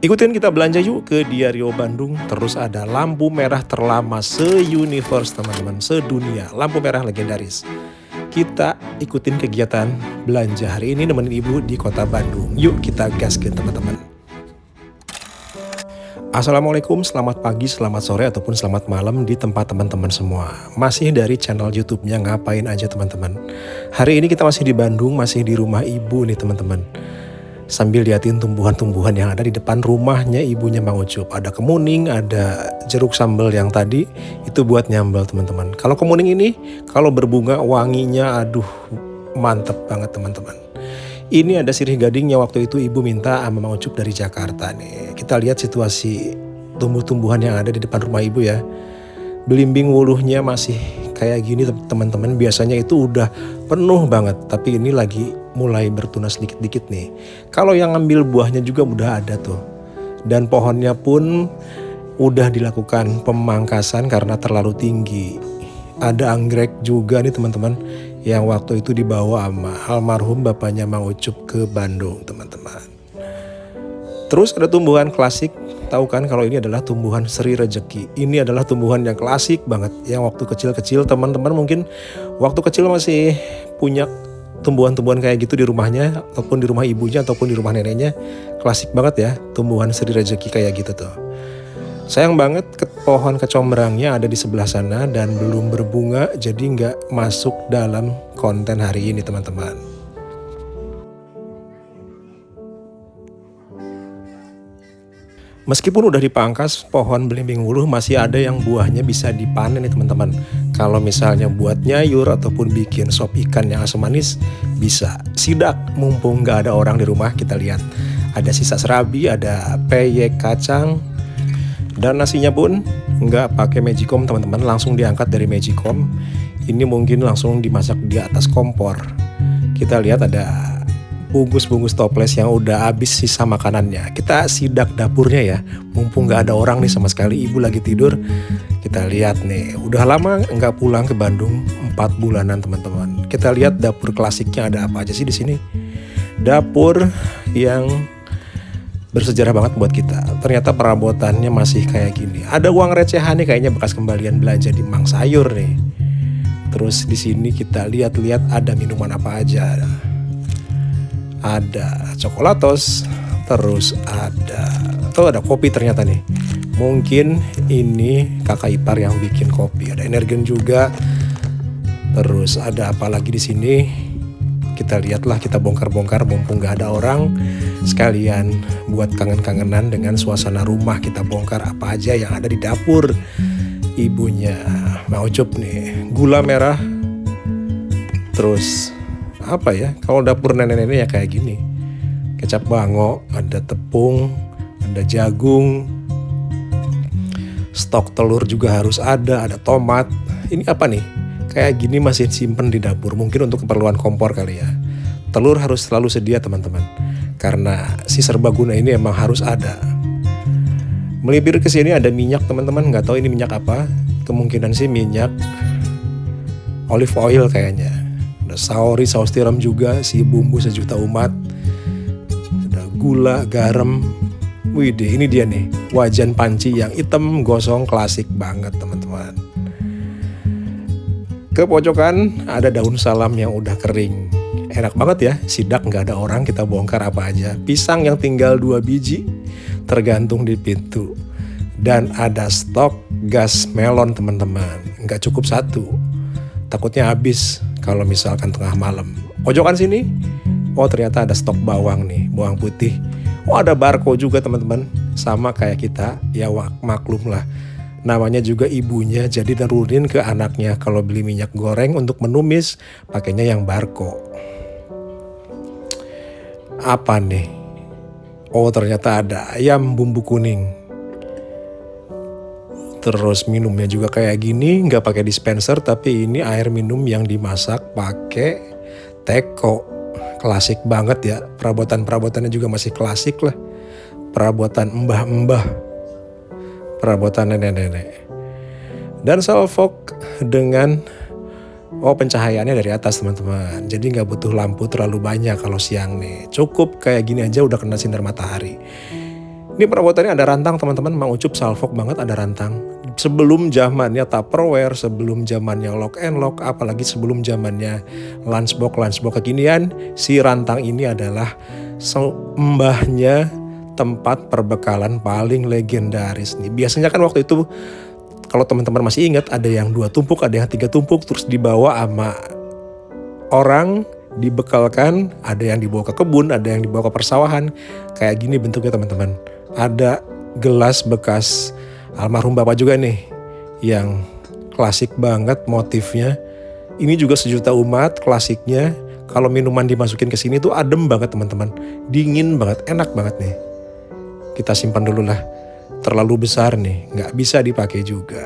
Ikutin kita belanja yuk ke Diario Bandung. Terus ada lampu merah terlama se-universe teman-teman, sedunia. Lampu merah legendaris. Kita ikutin kegiatan belanja hari ini nemenin ibu di kota Bandung. Yuk kita gaskin teman-teman. Assalamualaikum, selamat pagi, selamat sore, ataupun selamat malam di tempat teman-teman semua. Masih dari channel YouTube-nya Ngapain Aja teman-teman. Hari ini kita masih di Bandung, masih di rumah ibu nih teman-teman. Sambil liatin tumbuhan-tumbuhan yang ada di depan rumahnya ibunya Mang Ucup. Ada kemuning, ada jeruk sambal yang tadi itu buat nyambal teman-teman. Kalau kemuning ini kalau berbunga wanginya aduh mantep banget teman-teman. Ini ada sirih gading yang waktu itu ibu minta sama Mang Ucup dari Jakarta nih. Kita lihat situasi tumbuh-tumbuhan yang ada di depan rumah ibu ya. Belimbing wuluhnya masih kayak gini teman-teman. Biasanya itu udah penuh banget, tapi ini lagi mulai bertunas dikit-dikit nih. Kalau yang ngambil buahnya juga udah ada tuh. Dan pohonnya pun udah dilakukan pemangkasan karena terlalu tinggi. Ada anggrek juga nih teman-teman yang waktu itu dibawa sama almarhum bapaknya Mang Ucup ke Bandung teman-teman. Terus ada tumbuhan klasik. Tahu kan kalau ini adalah tumbuhan seri rejeki. Ini adalah tumbuhan yang klasik banget. Yang waktu kecil-kecil teman-teman mungkin waktu kecil masih punya tumbuhan-tumbuhan kayak gitu di rumahnya, ataupun di rumah ibunya, ataupun di rumah neneknya. Klasik banget ya, tumbuhan seri rejeki kayak gitu tuh. Sayang banget pohon kecombrangnya ada di sebelah sana dan belum berbunga, jadi nggak masuk dalam konten hari ini teman-teman. Meskipun udah dipangkas, pohon belimbing wuluh masih ada yang buahnya bisa dipanen nih teman-teman. Kalau misalnya buat nyayur ataupun bikin sop ikan yang asam manis, bisa. Sidak, mumpung nggak ada orang di rumah, kita lihat. Ada sisa serabi, ada peyek kacang, dan nasinya pun nggak pakai magicom teman-teman, langsung diangkat dari magicom. Ini mungkin langsung dimasak di atas kompor. Kita lihat ada bungkus-bungkus toples yang udah habis sisa makanannya. Kita sidak dapurnya ya, mumpung gak ada orang nih sama sekali, ibu lagi tidur. Kita lihat nih, udah lama nggak pulang ke Bandung, 4 bulanan teman-teman. Kita lihat dapur klasiknya ada apa aja sih di sini. Dapur yang bersejarah banget buat kita. Ternyata perabotannya masih kayak gini. Ada uang recehan nih kayaknya bekas kembalian belanja di Mang Sayur nih. Terus di sini kita lihat-lihat ada minuman apa aja. Ada coklatos, terus ada kopi ternyata nih. Mungkin ini kakak ipar yang bikin kopi. Ada energen juga. Terus ada apa lagi di sini? Kita lihatlah, kita bongkar-bongkar mumpung gak ada orang. Sekalian buat kangen-kangenan dengan suasana rumah, kita bongkar apa aja yang ada di dapur ibunya Mang Ucup nih. Gula merah. Terus apa ya, kalau dapur nenek-nenek ya kayak gini. Kecap bango, ada tepung, ada jagung, stok telur juga harus ada tomat. Ini apa nih? Kayak gini masih simpen di dapur, mungkin untuk keperluan kompor kali ya. Telur harus selalu sedia teman-teman, karena si serbaguna ini emang harus ada. Melipir ke sini ada minyak teman-teman, nggak tahu ini minyak apa. Kemungkinan sih minyak olive oil kayaknya. Ada saori, saus tiram juga, si bumbu sejuta umat. Ada gula, garam. Widih, ini dia nih, wajan panci yang hitam gosong klasik banget teman-teman. Ke pojokan ada daun salam yang udah kering. Enak banget ya, sidak nggak ada orang, kita bongkar apa aja. Pisang yang tinggal 2 biji tergantung di pintu. Dan ada stok gas melon teman-teman, nggak cukup 1. Takutnya habis kalau misalkan tengah malam. Pojokan sini, oh ternyata ada stok bawang nih, bawang putih. Oh ada barco juga teman-teman, sama kayak kita, ya maklum lah. Namanya juga ibunya, jadi nerunin ke anaknya kalau beli minyak goreng untuk menumis, pakainya yang barco. Apa nih? Oh ternyata ada ayam bumbu kuning. Terus minumnya juga kayak gini, nggak pakai dispenser, tapi ini air minum yang dimasak pakai teko. Klasik banget ya, perabotan-perabotannya juga masih klasik lah. Perabotan mbah-mbah, perabotan nenek-nenek. Dan salvok dengan pencahayaannya dari atas teman-teman. Jadi nggak butuh lampu terlalu banyak kalau siang nih. Cukup kayak gini aja udah kena sinar matahari. Ini perabotannya ada rantang teman-teman, Mang Ucup salfok banget ada rantang. Sebelum zamannya Tupperware, sebelum zamannya lock and lock, apalagi sebelum zamannya lunchbox kekinian, si rantang ini adalah mbahnya tempat perbekalan paling legendaris nih. Biasanya kan waktu itu kalau teman-teman masih ingat ada yang 2 tumpuk, ada yang 3 tumpuk, terus dibawa sama orang, dibekalkan, ada yang dibawa ke kebun, ada yang dibawa ke persawahan. Kayak gini bentuknya teman-teman. Ada gelas bekas almarhum bapak juga nih, yang klasik banget motifnya. Ini juga sejuta umat klasiknya. Kalau minuman dimasukin ke sini tuh adem banget teman-teman, dingin banget, enak banget nih. Kita simpan dulu lah, terlalu besar nih, nggak bisa dipakai juga.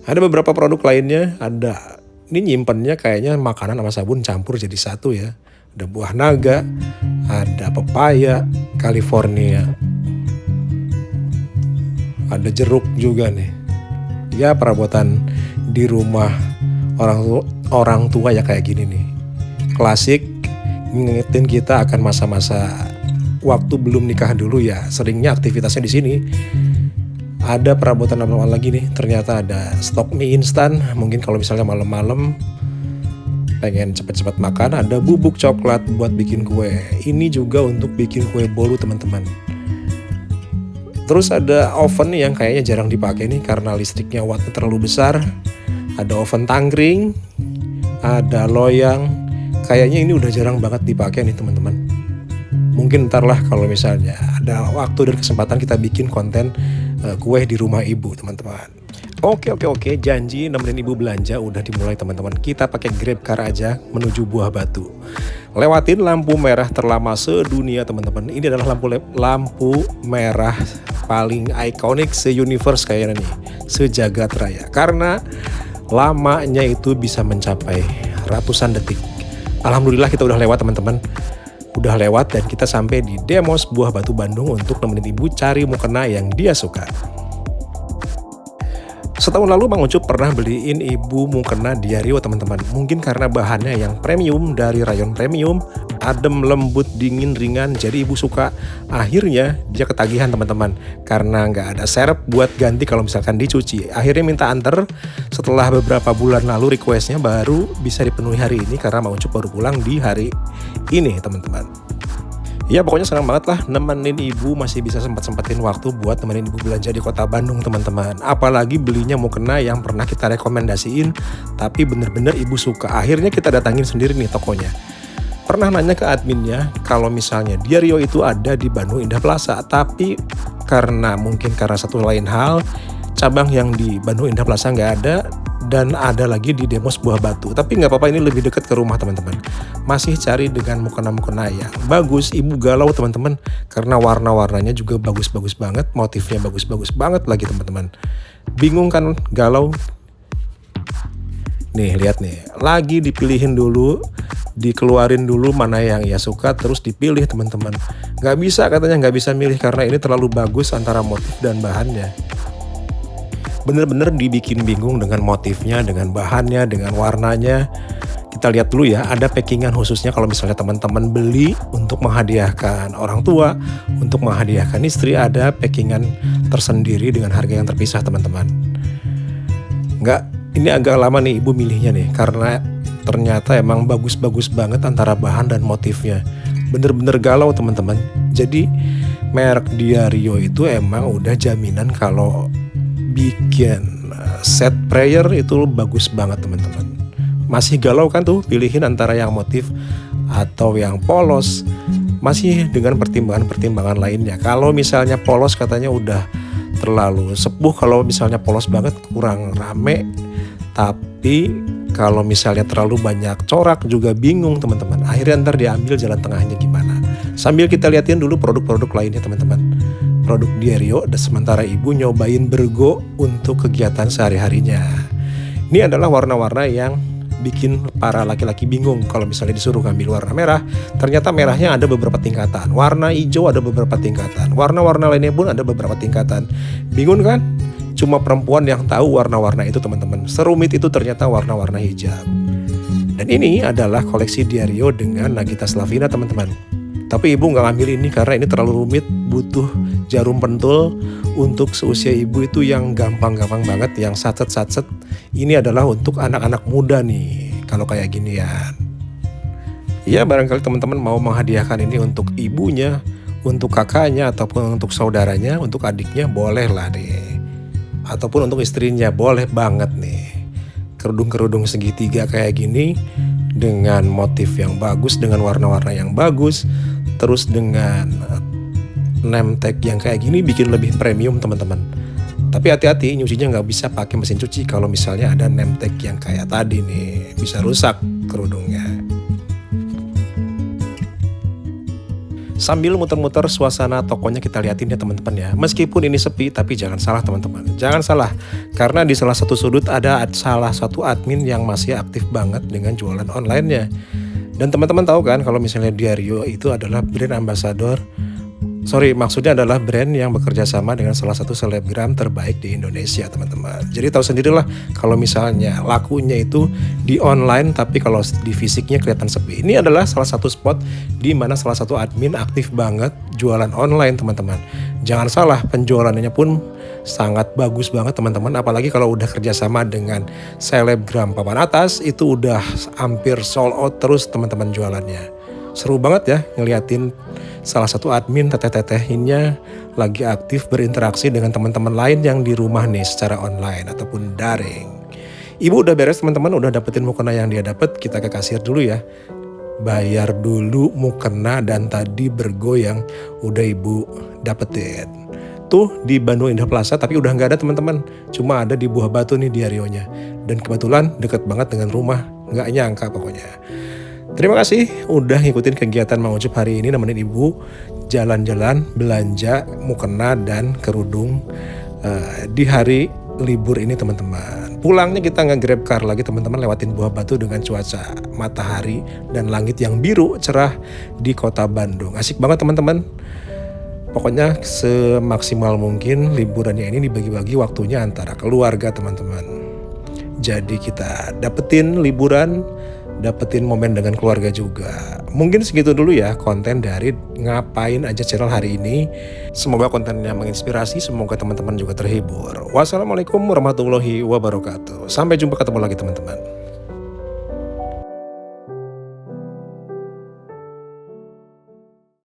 Ada beberapa produk lainnya, ada ini nyimpennya kayaknya makanan sama sabun campur jadi satu ya. Ada buah naga, ada pepaya, California, ada jeruk juga nih. Ya perabotan di rumah orang tua ya kayak gini nih. Klasik, ngingetin kita akan masa-masa waktu belum nikah dulu ya. Seringnya aktivitasnya di sini. Ada perabotan apa lagi nih? Ternyata ada stok mie instan. Mungkin kalau misalnya malam-malam pengen cepet-cepet makan, ada bubuk coklat buat bikin kue. Ini juga untuk bikin kue bolu teman-teman. Terus ada oven yang kayaknya jarang dipakai nih karena listriknya wattnya terlalu besar. Ada oven tangkring, ada loyang. Kayaknya ini udah jarang banget dipakai nih teman-teman. Mungkin ntar lah kalau misalnya ada waktu dan kesempatan kita bikin konten kue di rumah ibu teman-teman. Oke, janji nemenin ibu belanja udah dimulai teman-teman. Kita pakai Grab Car aja menuju Buah Batu. Lewatin lampu merah terlama sedunia teman-teman. Ini adalah lampu merah paling ikonik se-universe kayaknya nih, sejagat raya. Karena lamanya itu bisa mencapai ratusan detik. Alhamdulillah kita udah lewat teman-teman. Udah lewat dan kita sampai di Demos Buah Batu Bandung untuk nemenin ibu cari mukena yang dia suka. Setahun lalu Mang Ucup pernah beliin ibu mukena Diario teman-teman. Mungkin karena bahannya yang premium dari rayon premium, adem, lembut, dingin, ringan, jadi ibu suka. Akhirnya dia ketagihan teman-teman, karena nggak ada serep buat ganti kalau misalkan dicuci. Akhirnya minta anter. Setelah beberapa bulan lalu requestnya baru bisa dipenuhi hari ini karena Mang Ucup baru pulang di hari ini teman-teman. Ya pokoknya senang banget lah nemenin ibu, masih bisa sempat-sempatin waktu buat nemenin ibu belanja di kota Bandung teman-teman. Apalagi belinya mukena yang pernah kita rekomendasiin tapi bener-bener ibu suka. Akhirnya kita datangin sendiri nih tokonya. Pernah nanya ke adminnya kalau misalnya Diario itu ada di Bandung Indah Plaza, tapi karena satu lain hal, cabang yang di Bandung Indah Plaza nggak ada dan ada lagi di Demos Buah Batu. Tapi nggak apa-apa, ini lebih dekat ke rumah teman-teman. Masih cari dengan mukena-mukena yang bagus. Ibu galau teman-teman karena warna-warnanya juga bagus-bagus banget, motifnya bagus-bagus banget lagi teman-teman. Bingung kan, galau? Nih lihat nih, lagi dipilihin dulu, dikeluarin dulu mana yang ia suka terus dipilih teman-teman. Nggak bisa katanya, nggak bisa milih karena ini terlalu bagus antara motif dan bahannya. Bener-bener dibikin bingung dengan motifnya, dengan bahannya, dengan warnanya. Kita lihat dulu ya, ada packingan khususnya kalau misalnya teman-teman beli untuk menghadiahkan orang tua, untuk menghadiahkan istri, ada packingan tersendiri dengan harga yang terpisah teman-teman. Ini agak lama nih ibu milihnya nih, karena ternyata emang bagus-bagus banget antara bahan dan motifnya. Bener-bener galau teman-teman. Jadi merek Diario itu emang udah jaminan kalau bikin set prayer itu bagus banget teman-teman. Masih galau kan tuh pilihin antara yang motif atau yang polos, masih dengan pertimbangan-pertimbangan lainnya. Kalau misalnya polos katanya udah terlalu sepuh, kalau misalnya polos banget kurang rame, tapi kalau misalnya terlalu banyak corak juga bingung teman-teman. Akhirnya ntar diambil jalan tengahnya gimana. Sambil kita liatin dulu produk-produk lainnya teman-teman. Produk Diario, dan sementara ibu nyobain bergo untuk kegiatan sehari-harinya. Ini adalah warna-warna yang bikin para laki-laki bingung kalau misalnya disuruh ngambil warna merah. Ternyata merahnya ada beberapa tingkatan, warna hijau ada beberapa tingkatan, warna-warna lainnya pun ada beberapa tingkatan. Bingung kan? Cuma perempuan yang tahu warna-warna itu teman-teman. Serumit itu ternyata warna-warna hijab. Dan ini adalah koleksi Diario dengan Nagita Slavina teman-teman. Tapi ibu nggak ngambil ini karena ini terlalu rumit, butuh jarum pentul untuk seusia ibu itu yang gampang-gampang banget, yang satset-satset. Ini adalah untuk anak-anak muda nih, kalau kayak ginian. Ya barangkali teman-teman mau menghadiahkan ini untuk ibunya, untuk kakaknya, ataupun untuk saudaranya, untuk adiknya, boleh lah nih. Ataupun untuk istrinya, boleh banget nih. Kerudung-kerudung segitiga kayak gini, dengan motif yang bagus, dengan warna-warna yang bagus, terus dengan name tag yang kayak gini bikin lebih premium teman-teman. Tapi hati-hati, nyucinya nggak bisa pakai mesin cuci kalau misalnya ada name tag yang kayak tadi nih, bisa rusak kerudungnya. Sambil muter-muter suasana tokonya kita liatin ya teman-teman ya. Meskipun ini sepi, tapi jangan salah teman-teman. Jangan salah, karena di salah satu sudut ada salah satu admin yang masih aktif banget dengan jualan online-nya. Dan teman-teman tahu kan kalau misalnya Diario itu adalah brand ambassador. Maksudnya adalah brand yang bekerja sama dengan salah satu selebgram terbaik di Indonesia teman-teman. Jadi tahu sendirilah kalau misalnya lakunya itu di online tapi kalau di fisiknya kelihatan sepi. Ini adalah salah satu spot di mana salah satu admin aktif banget jualan online teman-teman. Jangan salah, penjualannya pun sangat bagus banget teman-teman. Apalagi kalau udah kerjasama dengan selebgram papan atas itu udah hampir sold out terus teman-teman jualannya. Seru banget ya ngeliatin salah satu admin teteh-tetehinnya lagi aktif berinteraksi dengan teman-teman lain yang di rumah nih secara online ataupun daring. Ibu udah beres teman-teman, udah dapetin mukena yang dia dapet, kita ke kasir dulu ya. Bayar dulu mukena dan tadi bergo yang udah ibu dapetin. Tuh di Bandung Indah Plaza tapi udah nggak ada teman-teman, cuma ada di Buah Batu nih Diarionya. Dan kebetulan deket banget dengan rumah, nggak nyangka pokoknya. Terima kasih udah ngikutin kegiatan Mang Ucup hari ini, nemenin ibu jalan-jalan belanja mukena dan kerudung di hari libur ini teman-teman. Pulangnya kita nge-grab car lagi teman-teman, lewatin Buah Batu dengan cuaca matahari dan langit yang biru cerah di kota Bandung. Asik banget teman-teman. Pokoknya semaksimal mungkin liburannya ini dibagi-bagi waktunya antara keluarga teman-teman. Jadi kita dapetin liburan, dapetin momen dengan keluarga juga. Mungkin segitu dulu ya konten dari Ngapain Aja channel hari ini. Semoga kontennya menginspirasi, semoga teman-teman juga terhibur. Wassalamualaikum warahmatullahi wabarakatuh. Sampai jumpa ketemu lagi teman-teman.